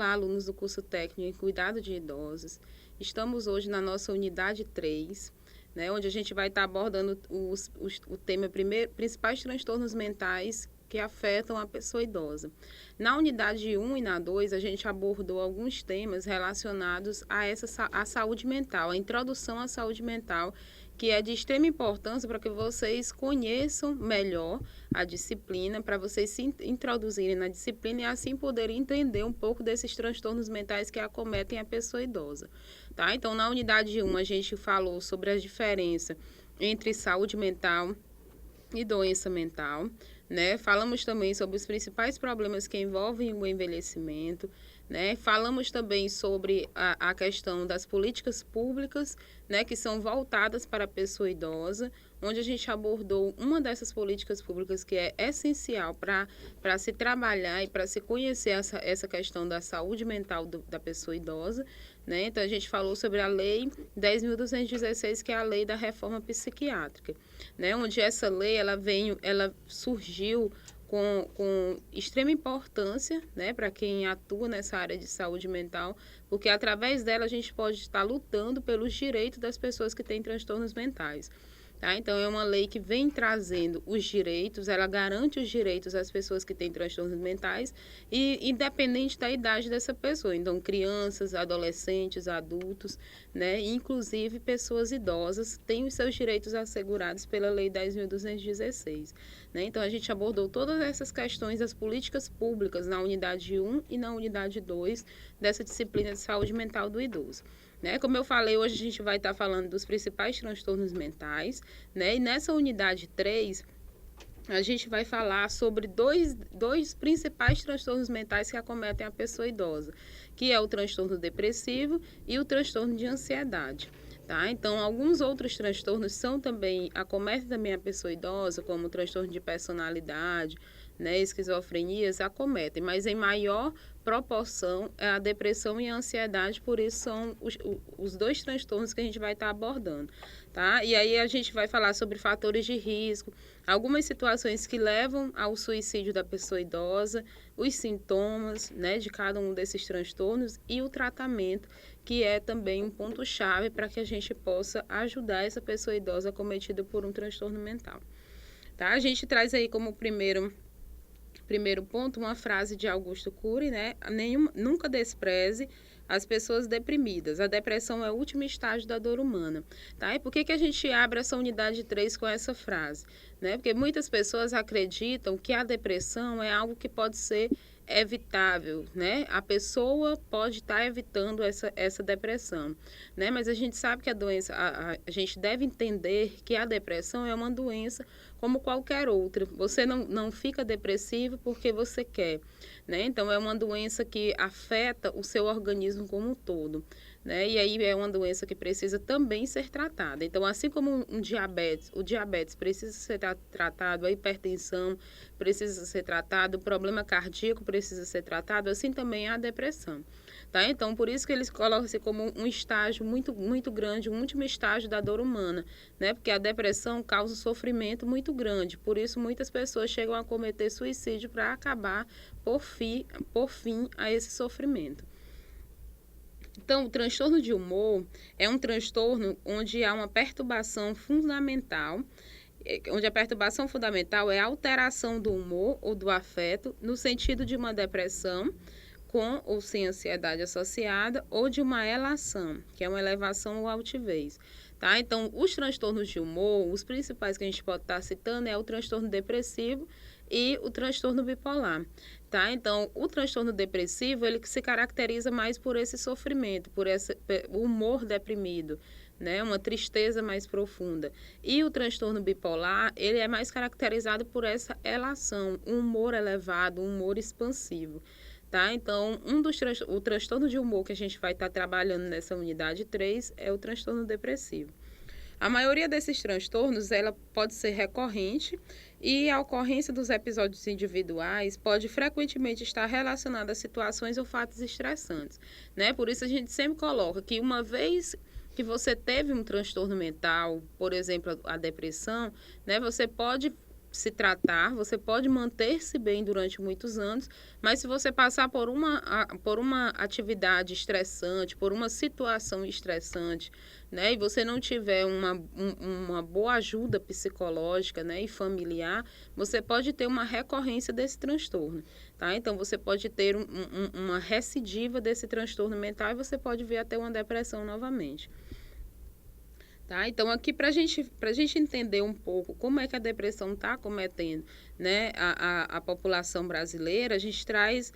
Olá, alunos do curso técnico em cuidado de idosos. Estamos hoje na nossa unidade 3, né, onde a gente vai estar abordando o tema principais transtornos mentais que afetam a pessoa idosa. Na unidade 1 e na 2, a gente abordou alguns temas relacionados à saúde mental, a introdução à saúde mental, que é de extrema importância para que vocês conheçam melhor a disciplina, para vocês se introduzirem na disciplina e assim poderem entender um pouco desses transtornos mentais que acometem a pessoa idosa. Tá? Então, na unidade 1, a gente falou sobre a diferença entre saúde mental e doença mental, né? Falamos também sobre os principais problemas que envolvem o envelhecimento, né? Falamos também sobre a questão das políticas públicas, né, que são voltadas para a pessoa idosa, onde a gente abordou uma dessas políticas públicas que é essencial para se trabalhar e para se conhecer essa questão da saúde mental da pessoa idosa, né? Então, a gente falou sobre a Lei 10.216, que é a lei da reforma psiquiátrica, né? Onde essa lei ela surgiu com extrema importância, né, para quem atua nessa área de saúde mental, porque através dela a gente pode estar lutando pelos direitos das pessoas que têm transtornos mentais. Tá? Então, é uma lei que vem trazendo os direitos, ela garante os direitos às pessoas que têm transtornos mentais, e independente da idade dessa pessoa. Então, crianças, adolescentes, adultos, né, inclusive pessoas idosas, têm os seus direitos assegurados pela Lei 10.216. Né? Então, a gente abordou todas essas questões das políticas públicas na unidade 1 e na unidade 2 dessa disciplina de saúde mental do idoso. Né? Como eu falei, hoje a gente vai estar falando dos principais transtornos mentais, né? E nessa unidade 3, a gente vai falar sobre dois principais transtornos mentais que acometem a pessoa idosa, que é o transtorno depressivo e o transtorno de ansiedade. Tá? Então, alguns outros transtornos acometem também a pessoa idosa, como o transtorno de personalidade, né, esquizofrenias, acometem, mas em maior proporção é a depressão e a ansiedade, por isso são os dois transtornos que a gente vai estar abordando. Tá? E aí a gente vai falar sobre fatores de risco, algumas situações que levam ao suicídio da pessoa idosa, os sintomas, né, de cada um desses transtornos e o tratamento, que é também um ponto-chave para que a gente possa ajudar essa pessoa idosa acometida por um transtorno mental. Tá? A gente traz aí como primeiro ponto uma frase de Augusto Cury, né? Nunca despreze as pessoas deprimidas. A depressão é o último estágio da dor humana. Tá? E por que a gente abre essa unidade 3 com essa frase? Né? Porque muitas pessoas acreditam que a depressão é algo que pode ser evitável, né? A pessoa pode estar evitando essa depressão, né? Mas a gente sabe que a gente deve entender que a depressão é uma doença como qualquer outra. Você não fica depressivo porque você quer, né? Então, é uma doença que afeta o seu organismo como um todo, né? E aí é uma doença que precisa também ser tratada. Então, assim como o diabetes precisa ser tratado, a hipertensão precisa ser tratado, o problema cardíaco precisa ser tratado, assim também a depressão. Tá? Então, por isso que eles colocam-se como um estágio muito, muito grande, um último estágio da dor humana, né? Porque a depressão causa um sofrimento muito grande, por isso muitas pessoas chegam a cometer suicídio para acabar por fim a esse sofrimento. Então, o transtorno de humor é um transtorno onde há uma perturbação fundamental, onde a perturbação fundamental é a alteração do humor ou do afeto no sentido de uma depressão, com ou sem ansiedade associada, ou de uma elação, que é uma elevação ou altivez. Tá? Então, os transtornos de humor, os principais que a gente pode estar citando é o transtorno depressivo e o transtorno bipolar. Tá? Então, o transtorno depressivo, ele se caracteriza mais por esse sofrimento, por esse humor deprimido, né? Uma tristeza mais profunda. E o transtorno bipolar, ele é mais caracterizado por essa elação, um humor elevado, um humor expansivo. Tá? Então, o transtorno de humor que a gente vai estar trabalhando nessa unidade 3 é o transtorno depressivo. A maioria desses transtornos ela pode ser recorrente e a ocorrência dos episódios individuais pode frequentemente estar relacionada a situações ou fatos estressantes, né? Por isso a gente sempre coloca que uma vez que você teve um transtorno mental, por exemplo, a depressão, né, você pode se tratar, você pode manter-se bem durante muitos anos, mas se você passar por uma atividade estressante, por uma situação estressante, né, e você não tiver uma boa ajuda psicológica, né, e familiar, você pode ter uma recorrência desse transtorno, tá? Então, você pode ter uma recidiva desse transtorno mental e você pode vir até uma depressão novamente. Tá? Então, aqui para gente entender um pouco como é que a depressão está cometendo, né, a população brasileira, a gente traz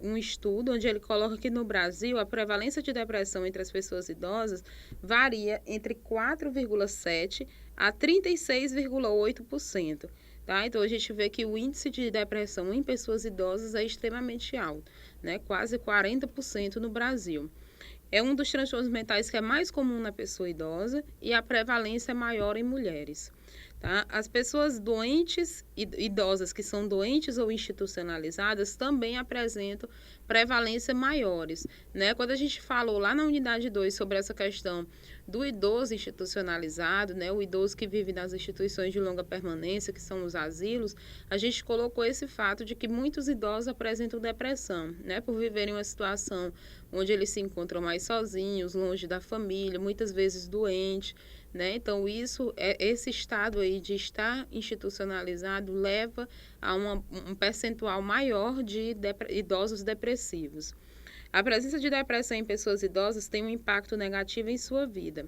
um estudo onde ele coloca que no Brasil a prevalência de depressão entre as pessoas idosas varia entre 4,7% a 36,8%. Tá? Então, a gente vê que o índice de depressão em pessoas idosas é extremamente alto, né? Quase 40% no Brasil. É um dos transtornos mentais que é mais comum na pessoa idosa e a prevalência é maior em mulheres. Tá? As pessoas doentes, idosas que são doentes ou institucionalizadas, também apresentam prevalência maiores. Né? Quando a gente falou lá na unidade 2 sobre essa questão do idoso institucionalizado, né? O idoso que vive nas instituições de longa permanência, que são os asilos, a gente colocou esse fato de que muitos idosos apresentam depressão, né? Por viverem uma situação onde eles se encontram mais sozinhos, longe da família, muitas vezes doentes. Né? Então, esse estado aí de estar institucionalizado leva a um percentual maior de idosos depressivos. A presença de depressão em pessoas idosas tem um impacto negativo em sua vida.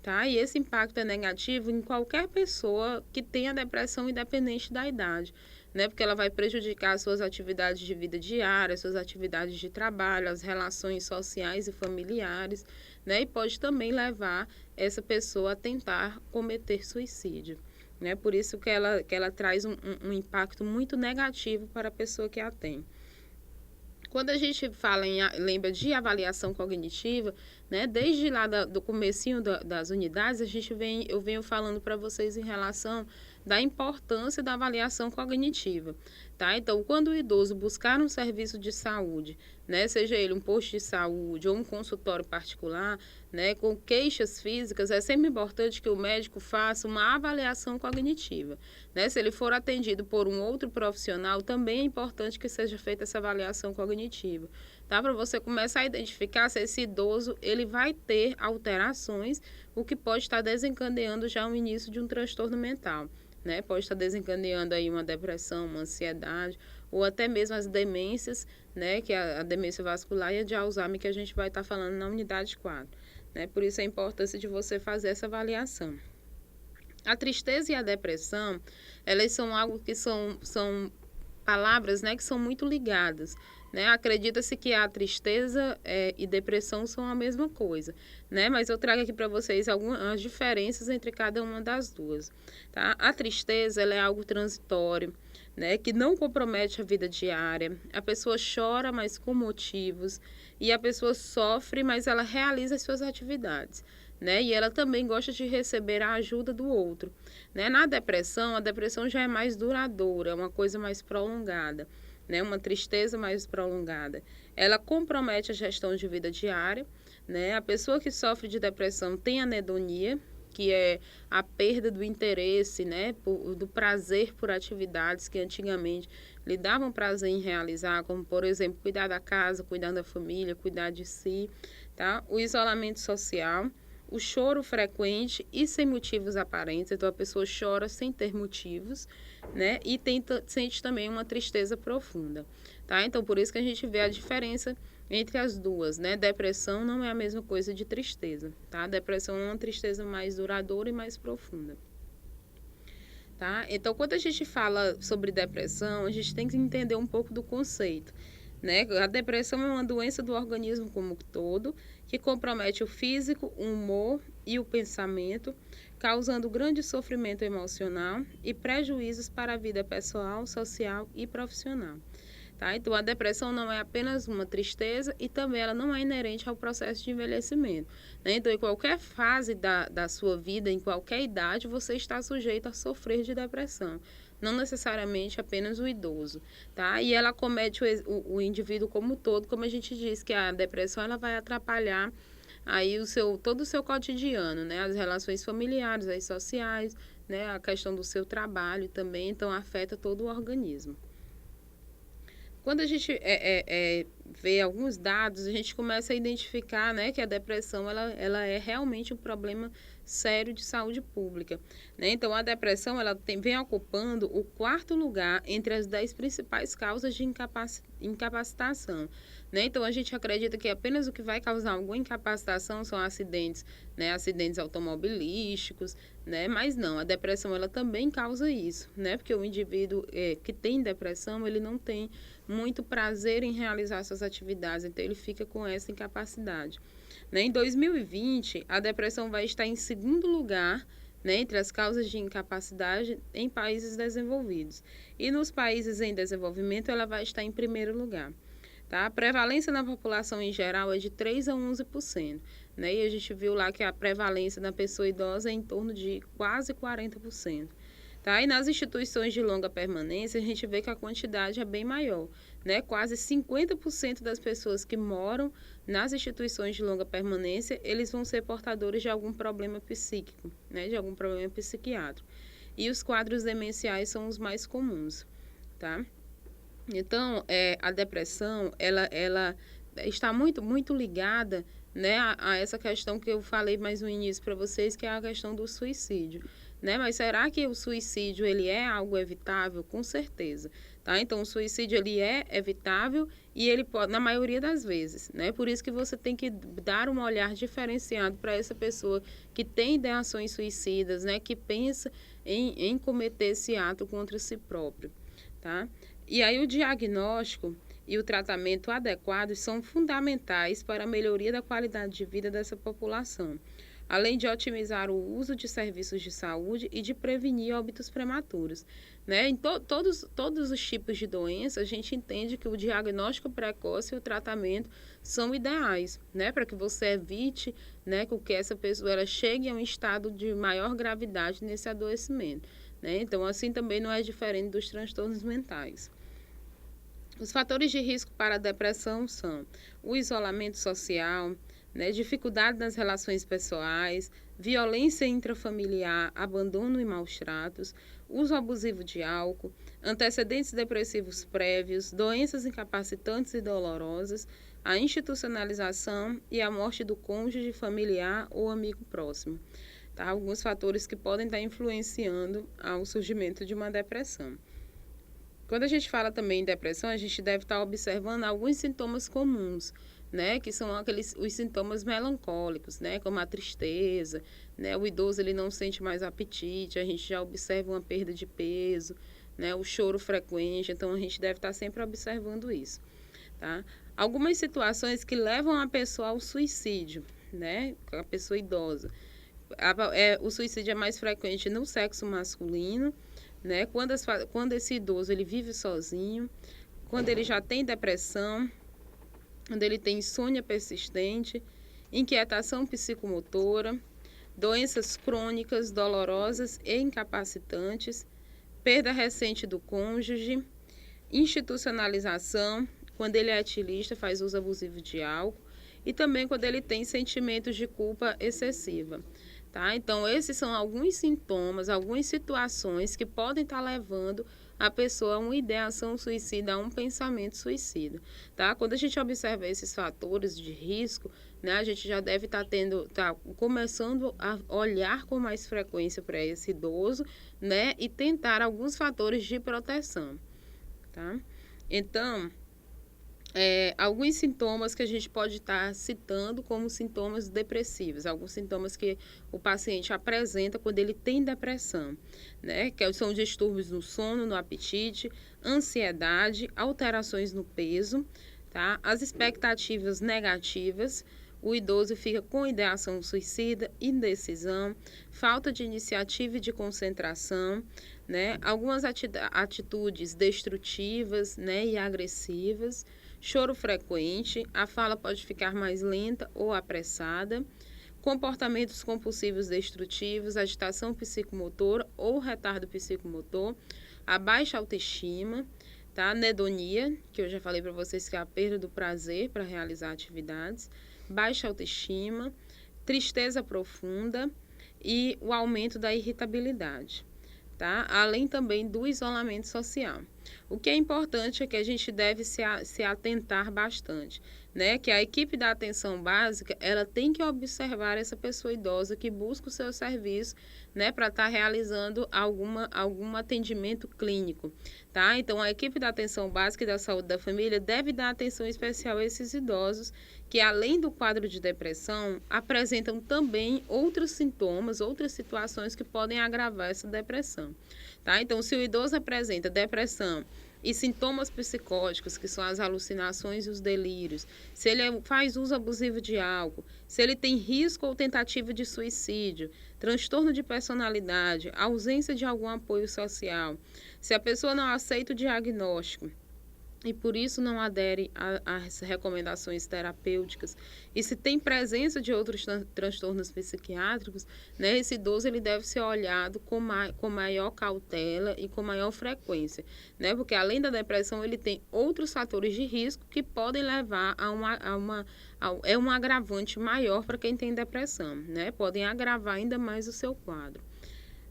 Tá? E esse impacto é negativo em qualquer pessoa que tenha depressão, independente da idade. Né? Porque ela vai prejudicar suas atividades de vida diária, suas atividades de trabalho, as relações sociais e familiares, né? E pode também levar essa pessoa a tentar cometer suicídio. Né? Por isso que ela traz um impacto muito negativo para a pessoa que a tem. Quando a gente lembra de avaliação cognitiva, né, desde lá do comecinho das unidades, eu venho falando para vocês em relação da importância da avaliação cognitiva. Tá? Então, quando o idoso buscar um serviço de saúde, né, seja ele um posto de saúde ou um consultório particular, né, com queixas físicas, é sempre importante que o médico faça uma avaliação cognitiva. Né? Se ele for atendido por um outro profissional, também é importante que seja feita essa avaliação cognitiva. Tá? Para você começar a identificar se esse idoso ele vai ter alterações, o que pode estar desencadeando já o início de um transtorno mental. Né? Pode estar desencadeando aí uma depressão, uma ansiedade, ou até mesmo as demências, né? Que é a demência vascular e a de Alzheimer, que a gente vai estar falando na unidade 4. Né? Por isso a importância de você fazer essa avaliação. A tristeza e a depressão, elas são algo que são palavras, né, que são muito ligadas. Né? Acredita-se que a tristeza e depressão são a mesma coisa, né? Mas eu trago aqui para vocês algumas diferenças entre cada uma das duas. Tá? A tristeza ela é algo transitório, né? Que não compromete a vida diária. A pessoa chora, mas com motivos, e a pessoa sofre, mas ela realiza as suas atividades. Né? E ela também gosta de receber a ajuda do outro. Né? Na depressão, a depressão já é mais duradoura, é uma coisa mais prolongada. Né, uma tristeza mais prolongada. Ela compromete a gestão de vida diária. Né? A pessoa que sofre de depressão tem anedonia, que é a perda do interesse, né, do prazer por atividades que antigamente lhe davam prazer em realizar, como, por exemplo, cuidar da casa, cuidar da família, cuidar de si. Tá? O isolamento social, o choro frequente e sem motivos aparentes, então a pessoa chora sem ter motivos, né? E sente também uma tristeza profunda, tá? Então, por isso que a gente vê a diferença entre as duas, né? Depressão não é a mesma coisa de tristeza, tá? Depressão é uma tristeza mais duradoura e mais profunda. Tá? Então, quando a gente fala sobre depressão, a gente tem que entender um pouco do conceito. Né? A depressão é uma doença do organismo como um todo, que compromete o físico, o humor e o pensamento, causando grande sofrimento emocional e prejuízos para a vida pessoal, social e profissional. Tá? Então, a depressão não é apenas uma tristeza e também ela não é inerente ao processo de envelhecimento. Né? Então, em qualquer fase da sua vida, em qualquer idade, você está sujeito a sofrer de depressão. Não necessariamente apenas o idoso, tá? E ela comete o indivíduo como um todo, como a gente diz, que a depressão ela vai atrapalhar aí todo o seu cotidiano, né? As relações familiares, as sociais, né? A questão do seu trabalho também, então afeta todo o organismo. Quando a gente vê alguns dados, a gente começa a identificar, né, que a depressão ela é realmente um problema sério de saúde pública, né? Então, a depressão vem ocupando o 4º lugar entre as 10 principais causas de incapacitação, né? Então, a gente acredita que apenas o que vai causar alguma incapacitação são acidentes, né? Acidentes automobilísticos, né? Mas não, a depressão ela também causa isso, né? Porque o indivíduo que tem depressão, ele não tem muito prazer em realizar suas atividades, então ele fica com essa incapacidade. Né? Em 2020, a depressão vai estar em 2º lugar, né, entre as causas de incapacidade em países desenvolvidos. E nos países em desenvolvimento, ela vai estar em 1º lugar. Tá? A prevalência na população em geral é de 3 a 11%. Né? E a gente viu lá que a prevalência na pessoa idosa é em torno de quase 40%. Tá? E nas instituições de longa permanência, a gente vê que a quantidade é bem maior. Né? Quase 50% das pessoas que moram nas instituições de longa permanência, eles vão ser portadores de algum problema psíquico, né? De algum problema psiquiátrico. E os quadros demenciais são os mais comuns. Tá? Então, a depressão, ela está muito ligada, né, a essa questão que eu falei mais no início para vocês, que é a questão do suicídio. Né? Mas será que o suicídio ele é algo evitável? Com certeza. Tá? Então, o suicídio ele é evitável e ele pode, na maioria das vezes. Né? Por isso que você tem que dar um olhar diferenciado para essa pessoa que tem ideações suicidas, né? Que pensa em cometer esse ato contra si próprio. Tá? E aí o diagnóstico e o tratamento adequados são fundamentais para a melhoria da qualidade de vida dessa população, além de otimizar o uso de serviços de saúde e de prevenir óbitos prematuros. Né? Em todos os tipos de doença, a gente entende que o diagnóstico precoce e o tratamento são ideais, né? Para que você evite, né, que essa pessoa ela chegue a um estado de maior gravidade nesse adoecimento. Né? Então, assim também não é diferente dos transtornos mentais. Os fatores de risco para a depressão são o isolamento social, né, dificuldade nas relações pessoais, violência intrafamiliar, abandono e maus tratos, uso abusivo de álcool, antecedentes depressivos prévios, doenças incapacitantes e dolorosas, a institucionalização e a morte do cônjuge, familiar ou amigo próximo. Tá? Alguns fatores que podem estar influenciando ao surgimento de uma depressão. Quando a gente fala também em depressão, a gente deve estar observando alguns sintomas comuns, né, que são os sintomas melancólicos, né, como a tristeza, né, o idoso ele não sente mais apetite, a gente já observa uma perda de peso, né, o choro frequente, então a gente deve estar sempre observando isso, tá? Algumas situações que levam a pessoa ao suicídio, né, a pessoa idosa, o suicídio é mais frequente no sexo masculino, né, quando esse idoso ele vive sozinho, quando ele já tem depressão, quando ele tem insônia persistente, inquietação psicomotora, doenças crônicas, dolorosas e incapacitantes, perda recente do cônjuge, institucionalização, quando ele é etilista, faz uso abusivo de álcool, e também quando ele tem sentimentos de culpa excessiva. Tá? Então, esses são alguns sintomas, algumas situações que podem estar levando a pessoa a uma ideação suicida, a um pensamento suicida. Tá? Quando a gente observa esses fatores de risco, né, a gente já deve estar começando a olhar com mais frequência para esse idoso, né, e tentar alguns fatores de proteção. Tá? Então, alguns sintomas que a gente pode estar citando como sintomas depressivos, alguns sintomas que o paciente apresenta quando ele tem depressão, né? Que são distúrbios no sono, no apetite, ansiedade, alterações no peso, tá? As expectativas negativas, o idoso fica com ideação suicida, indecisão, falta de iniciativa e de concentração, né? Algumas atitudes destrutivas, né, e agressivas, choro frequente, a fala pode ficar mais lenta ou apressada, comportamentos compulsivos destrutivos, agitação psicomotora ou retardo psicomotor, a baixa autoestima, tá? Anedonia, que eu já falei para vocês que é a perda do prazer para realizar atividades, baixa autoestima, tristeza profunda e o aumento da irritabilidade, tá? Além também do isolamento social. O que é importante é que a gente deve se atentar bastante, né? Que a equipe da atenção básica, ela tem que observar essa pessoa idosa que busca o seu serviço, né? Para estar realizando algum atendimento clínico, tá? Então, a equipe da atenção básica e da saúde da família deve dar atenção especial a esses idosos que, além do quadro de depressão, apresentam também outros sintomas, outras situações que podem agravar essa depressão, tá? Então, se o idoso apresenta depressão e sintomas psicóticos, que são as alucinações e os delírios, se ele faz uso abusivo de álcool, se ele tem risco ou tentativa de suicídio, transtorno de personalidade, ausência de algum apoio social, se a pessoa não aceita o diagnóstico e por isso não adere às recomendações terapêuticas, e se tem presença de outros transtornos psiquiátricos, né, esse idoso ele deve ser olhado com maior cautela e com maior frequência, né, porque além da depressão ele tem outros fatores de risco que podem levar a um agravante maior para quem tem depressão, né, podem agravar ainda mais o seu quadro,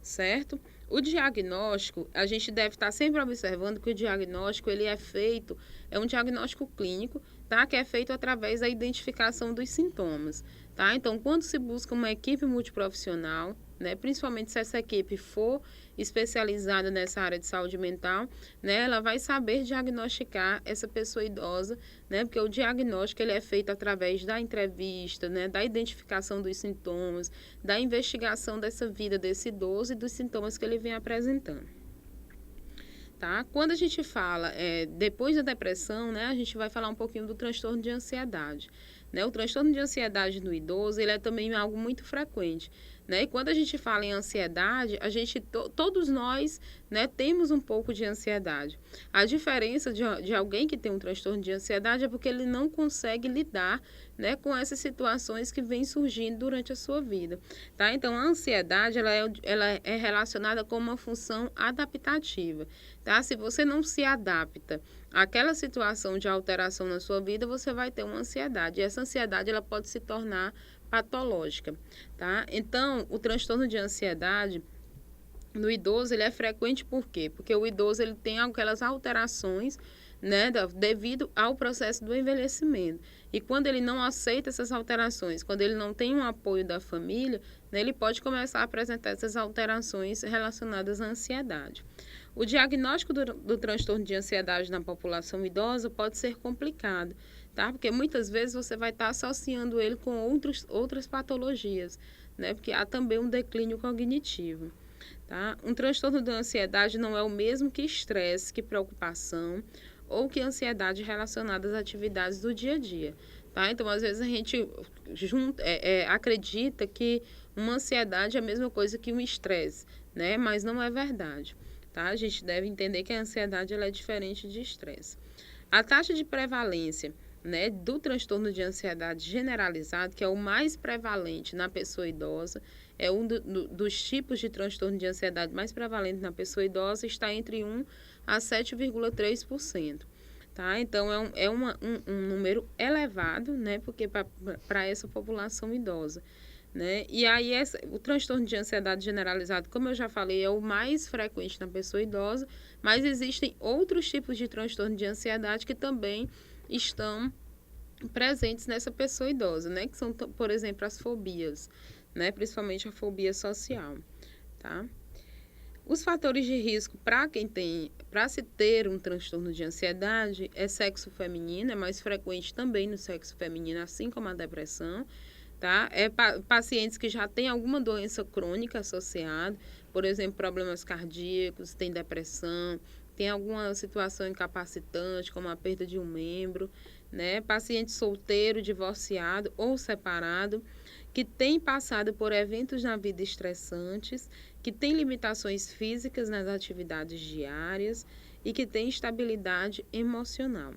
certo? O diagnóstico, a gente deve estar sempre observando que o diagnóstico ele é um diagnóstico clínico, tá? Que é feito através da identificação dos sintomas, tá? Então, quando se busca uma equipe multiprofissional, né, principalmente se essa equipe for especializada nessa área de saúde mental, né, ela vai saber diagnosticar essa pessoa idosa, né, porque o diagnóstico ele é feito através da entrevista, né, da identificação dos sintomas, da investigação dessa vida desse idoso e dos sintomas que ele vem apresentando. Tá? Quando a gente fala depois da depressão, né, a gente vai falar um pouquinho do transtorno de ansiedade, né? O transtorno de ansiedade no idoso ele é também algo muito frequente, né? E quando a gente fala em ansiedade, todos nós, né, temos um pouco de ansiedade. A diferença de alguém que tem um transtorno de ansiedade é porque ele não consegue lidar, né, com essas situações que vêm surgindo durante a sua vida, tá? Então, a ansiedade ela é relacionada com uma função adaptativa, tá? Se você não se adapta àquela situação de alteração na sua vida, você vai ter uma ansiedade. E essa ansiedade ela pode se tornar patológica, tá? Então, o transtorno de ansiedade no idoso ele é frequente por quê? Porque o idoso ele tem aquelas alterações, né, devido ao processo do envelhecimento. E quando ele não aceita essas alterações, quando ele não tem um apoio da família, né, ele pode começar a apresentar essas alterações relacionadas à ansiedade. O diagnóstico do transtorno de ansiedade na população idosa pode ser complicado, tá? Porque muitas vezes você vai estar associando ele com outras patologias, né? Porque há também um declínio cognitivo, tá? Um transtorno da ansiedade não é o mesmo que estresse, que preocupação ou que ansiedade relacionada às atividades do dia a dia, tá? Então, às vezes a gente acredita que uma ansiedade é a mesma coisa que um estresse, né? Mas não é verdade, tá? A gente deve entender que a ansiedade ela é diferente de estresse. A taxa de prevalência, né, do transtorno de ansiedade generalizado, que é o mais prevalente na pessoa idosa, é um dos tipos de transtorno de ansiedade mais prevalente na pessoa idosa, está entre 1 a 7,3%. Tá? Então, é um número elevado, né, porque para essa população idosa. Né? E aí, o transtorno de ansiedade generalizado, como eu já falei, é o mais frequente na pessoa idosa, mas existem outros tipos de transtorno de ansiedade que também estão presentes nessa pessoa idosa, né? Que são, por exemplo, as fobias, né? Principalmente a fobia social, tá? Os fatores de risco para se ter um transtorno de ansiedade é sexo feminino, é mais frequente também no sexo feminino, assim como a depressão, tá? Pacientes que já têm alguma doença crônica associada, por exemplo, problemas cardíacos, tem depressão, tem alguma situação incapacitante, como a perda de um membro, né? Paciente solteiro, divorciado ou separado, que tem passado por eventos na vida estressantes, que tem limitações físicas nas atividades diárias e que tem instabilidade emocional.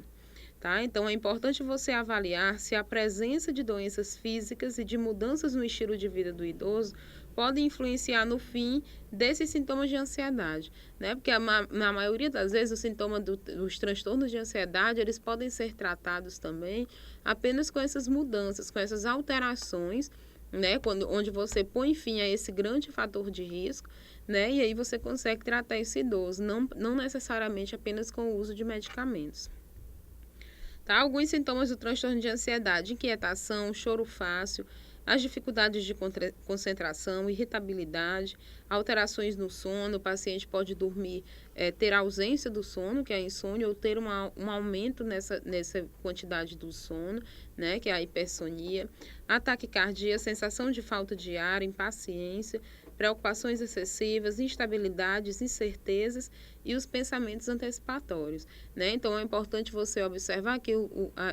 Tá? Então, é importante você avaliar se a presença de doenças físicas e de mudanças no estilo de vida do idoso podem influenciar no fim desses sintomas de ansiedade, né? Porque na maioria das vezes os sintomas dos transtornos de ansiedade, eles podem ser tratados também apenas com essas mudanças, com essas alterações, né? Onde você põe fim a esse grande fator de risco, né? E aí você consegue tratar esse idoso, não necessariamente apenas com o uso de medicamentos. Tá? Alguns sintomas do transtorno de ansiedade: inquietação, choro fácil, as dificuldades de concentração, irritabilidade, alterações no sono. O paciente pode dormir, ter ausência do sono, que é a insônia, ou ter um aumento nessa quantidade do sono, né, que é a hipersonia. Ataque cardíaco, sensação de falta de ar, impaciência, preocupações excessivas, instabilidades, incertezas e os pensamentos antecipatórios, né? Então, é importante você observar que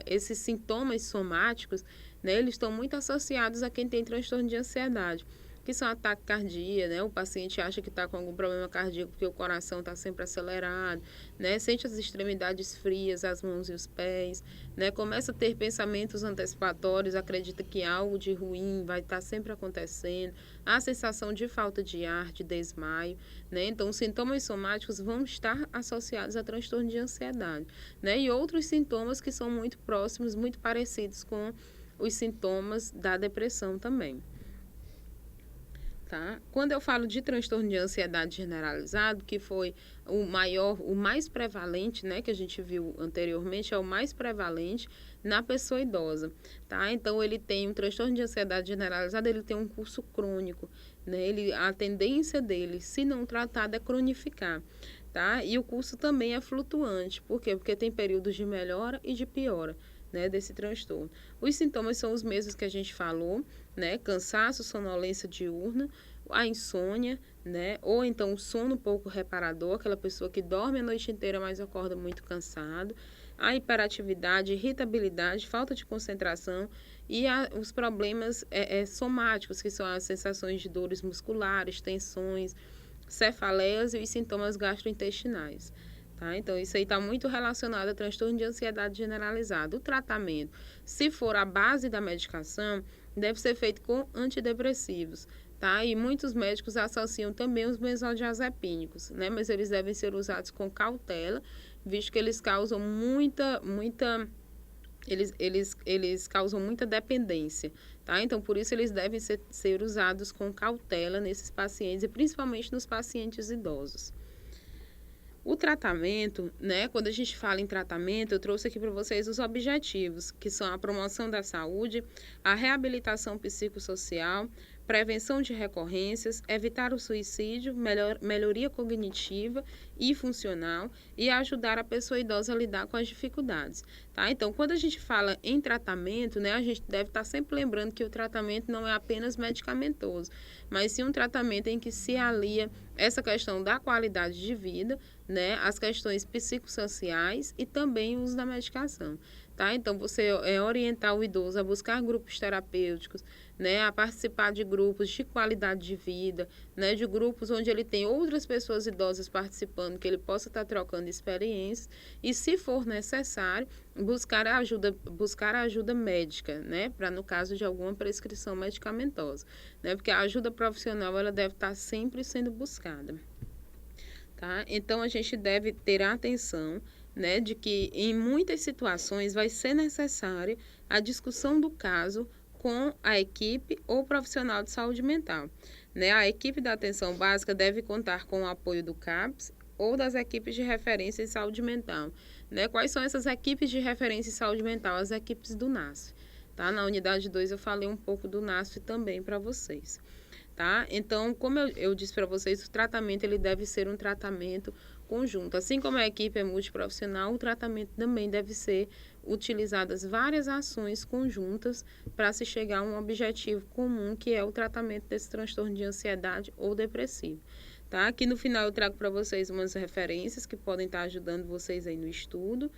esses sintomas somáticos, né, eles estão muito associados a quem tem transtorno de ansiedade, que são ataque cardíaco, né? O paciente acha que está com algum problema cardíaco porque o coração está sempre acelerado, né? Sente as extremidades frias, as mãos e os pés, né? Começa a ter pensamentos antecipatórios, acredita que algo de ruim vai estar sempre acontecendo, a sensação de falta de ar, de desmaio, né? Então, os sintomas somáticos vão estar associados a transtorno de ansiedade, né? E outros sintomas que são muito próximos, muito parecidos com os sintomas da depressão também. Tá? Quando eu falo de transtorno de ansiedade generalizado, que foi o mais prevalente, né, que a gente viu anteriormente, é o mais prevalente na pessoa idosa, tá? Então, ele tem um transtorno de ansiedade generalizado, ele tem um curso crônico, né? A tendência dele, se não tratado, é cronificar, tá? E o curso também é flutuante. Por quê? Porque tem períodos de melhora e de piora, né, desse transtorno. Os sintomas são os mesmos que a gente falou, né? Cansaço, sonolência diurna, a insônia, né? Ou então o sono pouco reparador, aquela pessoa que dorme a noite inteira, mas acorda muito cansado, a hiperatividade, irritabilidade, falta de concentração e os problemas somáticos, que são as sensações de dores musculares, tensões, cefaleias e os sintomas gastrointestinais. Tá? Então, isso aí está muito relacionado a transtorno de ansiedade generalizado. O tratamento, se for a base da medicação, deve ser feito com antidepressivos, tá? E muitos médicos associam também os benzodiazepínicos, né? Mas eles devem ser usados com cautela, visto que eles causam eles causam muita dependência, tá? Então, por isso, eles devem ser usados com cautela nesses pacientes, e principalmente nos pacientes idosos. O tratamento, né? Quando a gente fala em tratamento, eu trouxe aqui para vocês os objetivos, que são a promoção da saúde, a reabilitação psicossocial, prevenção de recorrências, evitar o suicídio, melhoria cognitiva e funcional e ajudar a pessoa idosa a lidar com as dificuldades, tá? Então, quando a gente fala em tratamento, né, a gente deve estar sempre lembrando que o tratamento não é apenas medicamentoso, mas sim um tratamento em que se alia essa questão da qualidade de vida, né, as questões psicossociais e também o uso da medicação, tá? Então, você orientar o idoso a buscar grupos terapêuticos, né, a participar de grupos de qualidade de vida, né, de grupos onde ele tem outras pessoas idosas participando, que ele possa estar trocando experiências e, se for necessário, buscar a ajuda médica, né, para no caso de alguma prescrição medicamentosa, né, porque a ajuda profissional ela deve estar sempre sendo buscada. Tá? Então, a gente deve ter a atenção, né, de que em muitas situações vai ser necessária a discussão do caso com a equipe ou profissional de saúde mental, né? A equipe da atenção básica deve contar com o apoio do CAPS ou das equipes de referência em saúde mental, né? Quais são essas equipes de referência em saúde mental? As equipes do NASF, tá? Na unidade 2 eu falei um pouco do NASF também para vocês. Tá? Então, como eu disse para vocês, o tratamento ele deve ser um tratamento conjunto. Assim como a equipe é multiprofissional, o tratamento também deve ser utilizadas várias ações conjuntas para se chegar a um objetivo comum, que é o tratamento desse transtorno de ansiedade ou depressivo. Tá? Aqui no final eu trago para vocês umas referências que podem estar ajudando vocês aí no estudo.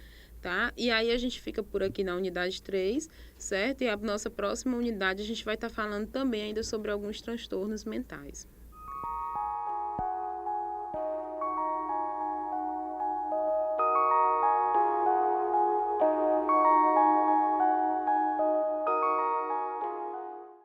Tá? E aí a gente fica por aqui na unidade 3, certo? E a nossa próxima unidade a gente vai estar falando também ainda sobre alguns transtornos mentais.